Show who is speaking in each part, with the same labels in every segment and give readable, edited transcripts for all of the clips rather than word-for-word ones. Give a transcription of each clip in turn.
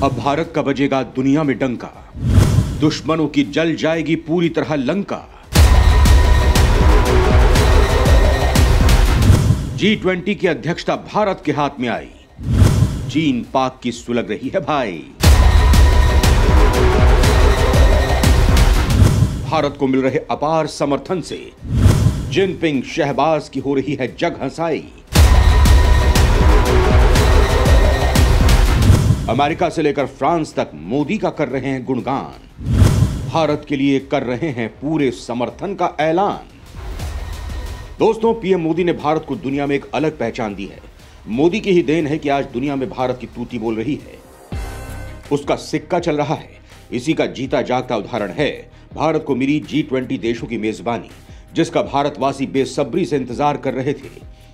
Speaker 1: अब भारत का बजेगा दुनिया में डंका, दुश्मनों की जल जाएगी पूरी तरह लंका। G20 की अध्यक्षता भारत के हाथ में आई, चीन पाक की सुलग रही है भाई। भारत को मिल रहे अपार समर्थन से जिनपिंग शहबाज की हो रही है जग हंसाई। अमेरिका से लेकर फ्रांस तक मोदी का कर रहे हैं गुणगान, भारत के लिए कर रहे हैं पूरे समर्थन का ऐलान। दोस्तों, पीएम मोदी ने भारत को दुनिया में एक अलग पहचान दी है। मोदी की ही देन है कि आज दुनिया में भारत की तूती बोल रही है, उसका सिक्का चल रहा है। इसी का जीता जागता उदाहरण है भारत को मिली G20 देशों की मेजबानी, जिसका भारतवासी बेसब्री से इंतजार कर रहे थे।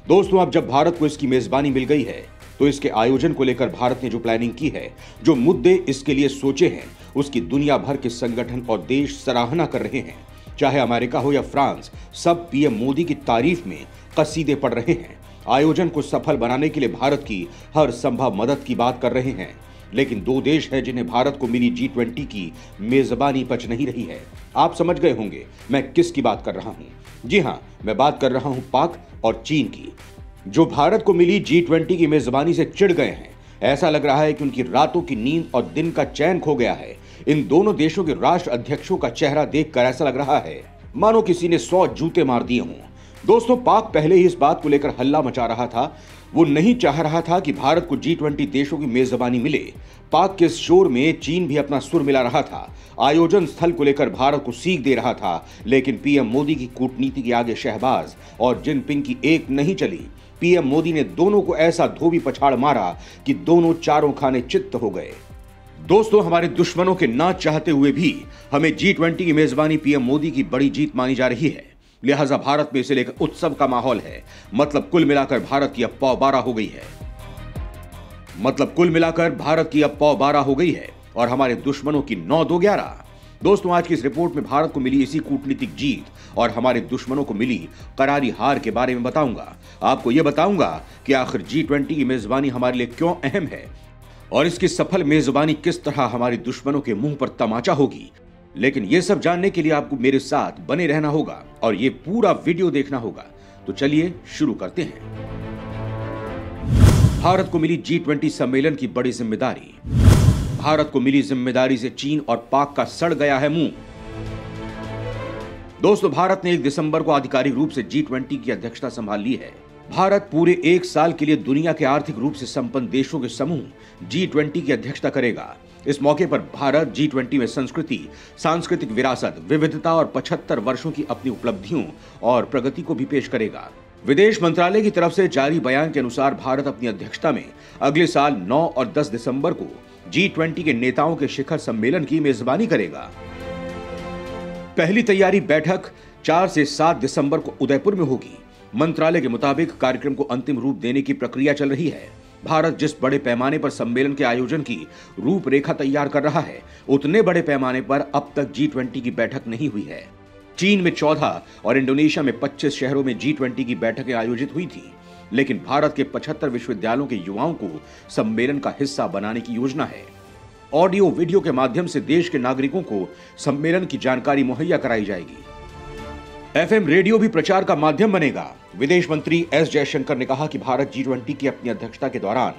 Speaker 1: दोस्तों, अब जब भारत को इसकी मेजबानी मिल गई है तो इसके आयोजन को लेकर भारत ने जो प्लानिंग की है, जो मुद्दे इसके लिए सोचे हैं, उसकी दुनिया भर के संगठन और देश सराहना कर रहे हैं। चाहे अमेरिका हो या फ्रांस, सब पीएम मोदी की तारीफ में कसीदे पढ़ रहे हैं। आयोजन को सफल बनाने के लिए भारत की हर संभव मदद की बात कर रहे हैं। लेकिन दो देश हैं जिन्हें भारत को मिली G20 की मेजबानी पच नहीं रही है। आप समझ गए होंगे मैं किसकी बात कर रहा हूं। जी हां, मैं बात कर रहा हूं पाक और चीन की, जो भारत को मिली G20 की मेजबानी से चिढ़ गए हैं। ऐसा लग रहा है कि उनकी रातों की नींद और दिन का चैन खो गया है। इन दोनों देशों के राष्ट्र अध्यक्षों का चेहरा देखकर ऐसा लग रहा है मानो किसी ने 100 जूते मार दिए हों। दोस्तों, पाक पहले ही इस बात को लेकर हल्ला मचा रहा था। वो नहीं चाह रहा था कि भारत को G20 देशों की मेजबानी मिले। पाक के इस शोर में चीन भी अपना सुर मिला रहा था, आयोजन स्थल को लेकर भारत को सीख दे रहा था। लेकिन पीएम मोदी की कूटनीति के आगे शहबाज और जिनपिंग की एक नहीं चली। पीएम मोदी ने दोनों को ऐसा धोबी पछाड़ मारा कि दोनों चारों खाने चित्त हो गए। दोस्तों, हमारे दुश्मनों के ना चाहते हुए भी हमें G20 की मेजबानी पीएम मोदी की बड़ी जीत मानी जा रही है। लिहाजा भारत में इसे लेकर उत्सव का माहौल है। मतलब कुल मिलाकर भारत की अब पौ 12 हो गई है और हमारे दुश्मनों की 9-2-11। दोस्तों, आज की इस रिपोर्ट में भारत को मिली इसी कूटनीतिक जीत और हमारे दुश्मनों को मिली करारी हार के बारे में बताऊंगा। आपको यह बताऊंगा कि आखिर G20 की मेजबानी हमारे लिए क्यों अहम है और इसकी सफल मेजबानी किस तरह हमारे दुश्मनों के मुंह पर तमाचा होगी। लेकिन यह सब जानने के लिए आपको मेरे साथ बने रहना होगा और ये पूरा वीडियो देखना होगा। तो चलिए शुरू करते हैं। भारत को मिली G20 सम्मेलन की बड़ी जिम्मेदारी। भारत को मिली जिम्मेदारी से चीन और पाक का सड़ गया है मुंह। दोस्तों, भारत ने 1 दिसंबर को आधिकारिक रूप से G20 की अध्यक्षता संभाल ली है। भारत पूरे 1 साल के लिए दुनिया के आर्थिक रूप से संपन्न देशों के समूह G20 की अध्यक्षता करेगा। इस मौके पर भारत G20 में संस्कृति, सांस्कृतिक विरासत, विविधता और 75 वर्षों की अपनी उपलब्धियों और प्रगति को भी पेश करेगा। विदेश मंत्रालय की तरफ से जारी बयान के अनुसार भारत अपनी अध्यक्षता में अगले साल 9 और 10 दिसंबर को G20 के नेताओं के शिखर सम्मेलन की मेजबानी करेगा। पहली तैयारी बैठक 4 से 7 दिसंबर को उदयपुर में होगी। मंत्रालय के मुताबिक कार्यक्रम को अंतिम रूप देने की प्रक्रिया चल रही है। भारत जिस बड़े पैमाने पर सम्मेलन के आयोजन की रूपरेखा तैयार कर रहा है, उतने बड़े पैमाने पर अब तक G20 की बैठक नहीं हुई है। चीन में 14 और इंडोनेशिया में 25 शहरों में G20 की बैठकें आयोजित हुई थी। लेकिन भारत के 75 विश्वविद्यालयों के युवाओं को सम्मेलन का हिस्सा बनाने की योजना है। ऑडियो वीडियो के माध्यम से देश के नागरिकों को सम्मेलन की जानकारी मुहैया कराई जाएगी। FM रेडियो भी प्रचार का माध्यम बनेगा। विदेश मंत्री एस जयशंकर ने कहा कि भारत G20 की अपनी अध्यक्षता के दौरान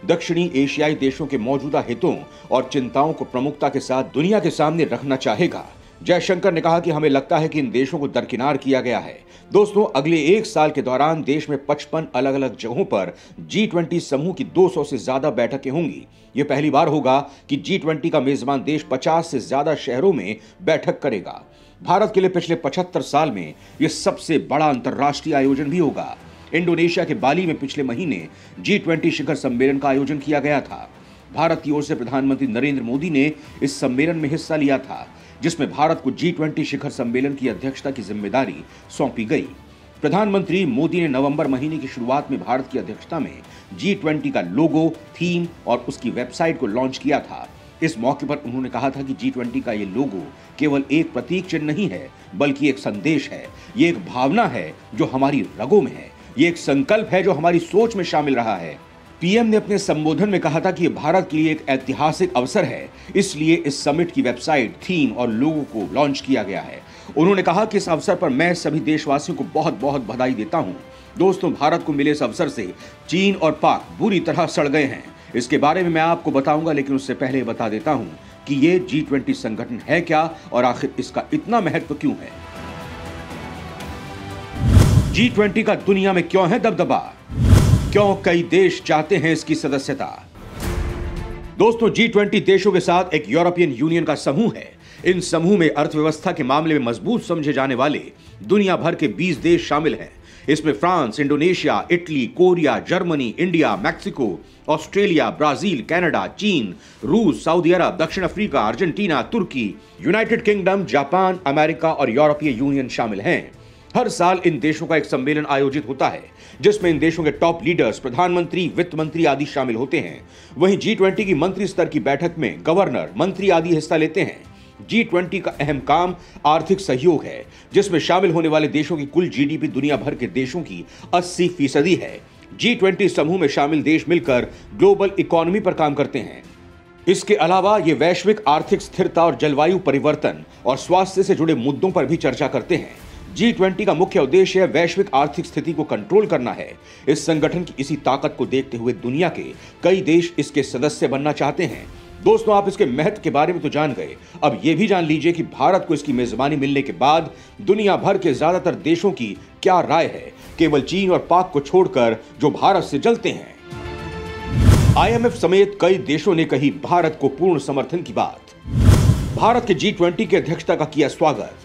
Speaker 1: दक्षिणी एशियाई देशों के मौजूदा हितों और चिंताओं को प्रमुखता के साथ दुनिया के सामने रखना चाहेगा। जयशंकर ने कहा कि हमें लगता है कि इन देशों को दरकिनार किया गया है। दोस्तों, अगले 1 साल के दौरान देश में 55 अलग अलग जगहों पर G20 समूह की 200 से ज्यादा बैठकें होंगी। यह पहली बार होगा कि G20 का मेजबान देश 50 से ज्यादा शहरों में बैठक करेगा। भारत के लिए पिछले 75 साल में यह सबसे बड़ा अंतर्राष्ट्रीय आयोजन भी होगा। इंडोनेशिया के बाली में पिछले महीने G20 शिखर सम्मेलन का आयोजन किया गया था। भारत की ओर से प्रधानमंत्री नरेंद्र मोदी ने इस सम्मेलन में हिस्सा लिया था, जिसमें भारत को G20 शिखर सम्मेलन की अध्यक्षता की जिम्मेदारी सौंपी गई। प्रधानमंत्री मोदी ने नवंबर महीने की शुरुआत में भारत की अध्यक्षता में G20 का लोगो, थीम और उसकी वेबसाइट को लॉन्च किया था। इस मौके पर उन्होंने कहा था कि G20 का ये लोगो केवल एक प्रतीक चिन्ह नहीं है, बल्कि एक संदेश है। ये एक भावना है जो हमारी रगों में है। ये एक संकल्प है जो हमारी सोच में शामिल रहा है। पीएम ने अपने संबोधन में कहा था कि यह भारत के लिए एक ऐतिहासिक अवसर है, इसलिए इस समिट की वेबसाइट, थीम और लोगो को लॉन्च किया गया है। उन्होंने कहा कि इस अवसर पर मैं सभी देशवासियों को बहुत बहुत बधाई देता हूं। दोस्तों, भारत को मिले इस अवसर से चीन और पाक बुरी तरह सड़ गए हैं। इसके बारे में मैं आपको बताऊंगा, लेकिन उससे पहले बता देता हूं कि ये G20 संगठन है क्या और आखिर इसका इतना महत्व क्यों है। G20 का दुनिया में क्यों है दबदबा? क्यों कई देश चाहते हैं इसकी सदस्यता? दोस्तों, G20 देशों के साथ एक यूरोपियन यूनियन का समूह है। इन समूह में अर्थव्यवस्था के मामले में मजबूत समझे जाने वाले दुनिया भर के 20 देश शामिल हैं। इसमें France, Indonesia, Italy, Korea, Germany, India, Mexico, Australia, Brazil, Canada, चीन, रूस, सऊदी अरब, दक्षिण अफ्रीका, अर्जेंटीना, तुर्की, यूनाइटेड किंगडम, जापान, अमेरिका और यूरोपीय यूनियन शामिल हैं। हर साल इन देशों का एक सम्मेलन आयोजित होता है, जिसमें इन देशों के टॉप लीडर्स, प्रधानमंत्री, वित्त मंत्री आदि शामिल होते हैं। वहीं G20 की मंत्री स्तर की बैठक में गवर्नर, मंत्री आदि हिस्सा लेते हैं। G20 का अहम काम आर्थिक सहयोग है, जिसमें शामिल होने वाले देशों की कुल GDP दुनिया भर के देशों की 80% है। G20 समूह में शामिल देश मिलकर ग्लोबल इकोनॉमी पर काम करते हैं। इसके अलावा ये वैश्विक आर्थिक स्थिरता और जलवायु परिवर्तन और स्वास्थ्य से जुड़े मुद्दों पर भी चर्चा करते हैं। G20 का मुख्य उद्देश्य है वैश्विक आर्थिक स्थिति को कंट्रोल करना है। इस संगठन की इसी ताकत को देखते हुए दुनिया के कई देश इसके सदस्य बनना चाहते हैं। दोस्तों, आप इसके महत्व के बारे में तो जान गए, अब यह भी जान लीजिए कि भारत को इसकी मेजबानी मिलने के बाद दुनिया भर के ज्यादातर देशों की क्या राय है, केवल चीन और पाक को छोड़कर जो भारत से जलते हैं। IMF समेत कई देशों ने कही भारत को पूर्ण समर्थन की बात। भारत के G20 की अध्यक्षता का किया स्वागत।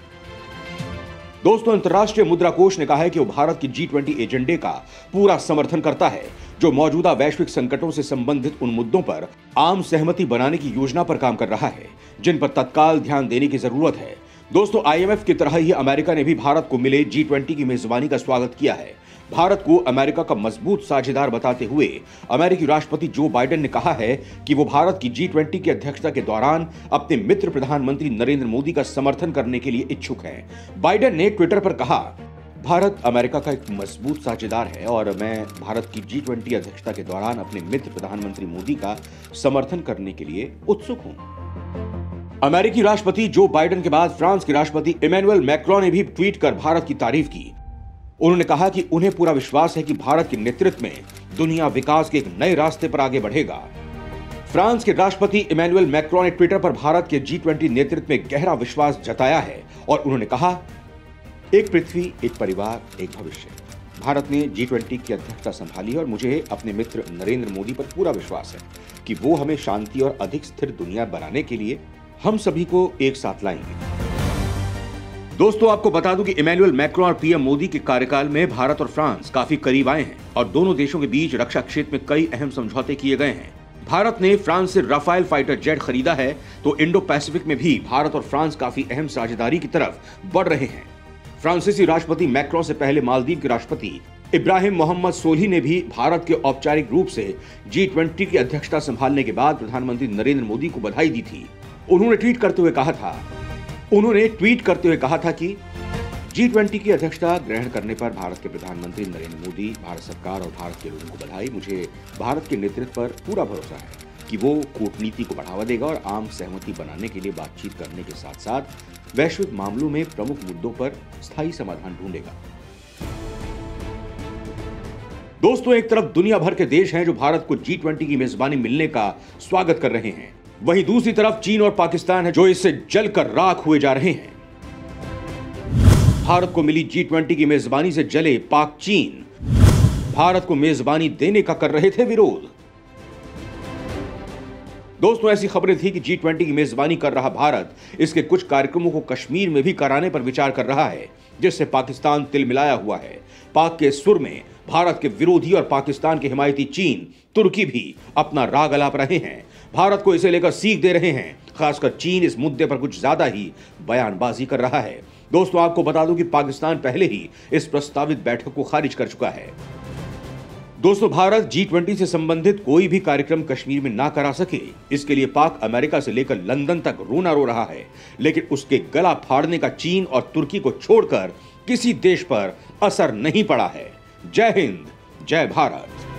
Speaker 1: दोस्तों, अंतर्राष्ट्रीय मुद्रा कोष ने कहा है कि वो भारत की G20 एजेंडे का पूरा समर्थन करता है, जो मौजूदा वैश्विक संकटों से संबंधित उन मुद्दों पर आम सहमति बनाने की योजना पर काम कर रहा है, जिन पर तत्काल ध्यान देने की जरूरत है। दोस्तों, IMF की तरह ही अमेरिका ने भी भारत को मिले G20 की मेजबानी का स्वागत किया है। भारत को अमेरिका का मजबूत साझेदार बताते हुए अमेरिकी राष्ट्रपति जो बाइडेन ने कहा है कि वो भारत की G20 की अध्यक्षता के दौरान अपने मित्र प्रधानमंत्री नरेंद्र मोदी का समर्थन करने के लिए इच्छुक हैं। बाइडेन ने ट्विटर पर कहा, भारत अमेरिका का एक मजबूत साझेदार है और मैं भारत की G20 अध्यक्षता के दौरान अपने मित्र प्रधानमंत्री मोदी का समर्थन करने के लिए उत्सुक हूं। अमेरिकी राष्ट्रपति जो बाइडेन के बाद फ्रांस के राष्ट्रपति इमैनुअल मैक्रोन ने भी ट्वीट कर भारत की तारीफ की। उन्होंने कहा कि उन्हें पूरा विश्वास है कि भारत के नेतृत्व में दुनिया विकास के एक नए रास्ते पर आगे बढ़ेगा। फ्रांस के राष्ट्रपति इमैनुअल मैक्रोन ने ट्विटर पर भारत के G20 नेतृत्व में गहरा विश्वास जताया है और उन्होंने कहा, एक पृथ्वी, एक परिवार, एक भविष्य। भारत ने G20 की अध्यक्षता संभाली और मुझे अपने मित्र नरेंद्र मोदी पर पूरा विश्वास है कि वो हमें शांति और अधिक स्थिर दुनिया बनाने के लिए हम सभी को एक साथ लाएंगे। दोस्तों, आपको बता दूं कि इमैनुअल मैक्रोन और पीएम मोदी के कार्यकाल में भारत और फ्रांस काफी करीब आए हैं और दोनों देशों के बीच रक्षा क्षेत्र में कई अहम समझौते किए गए हैं। भारत ने फ्रांस से राफेल फाइटर जेट खरीदा है, तो इंडो पैसिफिक में भी भारत और फ्रांस काफी अहम साझेदारी की तरफ बढ़ रहे हैं। फ्रांसीसी राष्ट्रपति मैक्रोन से पहले मालदीव के राष्ट्रपति इब्राहिम मोहम्मद सोलिह ने भी भारत के औपचारिक रूप से G20 की अध्यक्षता संभालने के बाद प्रधानमंत्री नरेंद्र मोदी को बधाई दी थी। उन्होंने ट्वीट करते हुए कहा था कि G20 की अध्यक्षता ग्रहण करने पर भारत के प्रधानमंत्री नरेंद्र मोदी, भारत सरकार और भारत के लोगों को बधाई। मुझे भारत के नेतृत्व पर पूरा भरोसा है कि वो कूटनीति को बढ़ावा देगा और आम सहमति बनाने के लिए बातचीत करने के साथ साथ वैश्विक मामलों में प्रमुख मुद्दों पर स्थायी समाधान ढूंढेगा। दोस्तों, एक तरफ दुनिया भर के देश हैं जो भारत को G20 की मेजबानी मिलने का स्वागत कर रहे हैं, वहीं दूसरी तरफ चीन और पाकिस्तान है जो इससे जलकर राख हुए जा रहे हैं। भारत को मिली G20 की मेजबानी से जले पाक चीन भारत को मेजबानी देने का कर रहे थे विरोध। दोस्तों, ऐसी खबरें थी कि G20 की मेजबानी कर रहा भारत इसके कुछ कार्यक्रमों को कश्मीर में भी कराने पर विचार कर रहा है, जिससे पाकिस्तान तिलमिलाया हुआ है। पाक के सुर में भारत के विरोधी और पाकिस्तान के हिमायती चीन, तुर्की भी अपना राग अलाप रहे हैं, भारत को इसे लेकर सीख दे रहे हैं। खासकर चीन इस मुद्दे पर कुछ ज्यादा ही बयानबाजी कर रहा है। दोस्तों, आपको बता दूं कि पाकिस्तान पहले ही इस प्रस्तावित बैठक को खारिज कर चुका है। दोस्तों, भारत G20 से संबंधित कोई भी कार्यक्रम कश्मीर में ना करा सके, इसके लिए पाक अमेरिका से लेकर लंदन तक रोना रो रहा है, लेकिन उसके गला फाड़ने का चीन और तुर्की को छोड़कर किसी देश पर असर नहीं पड़ा है। जय हिंद, जय भारत।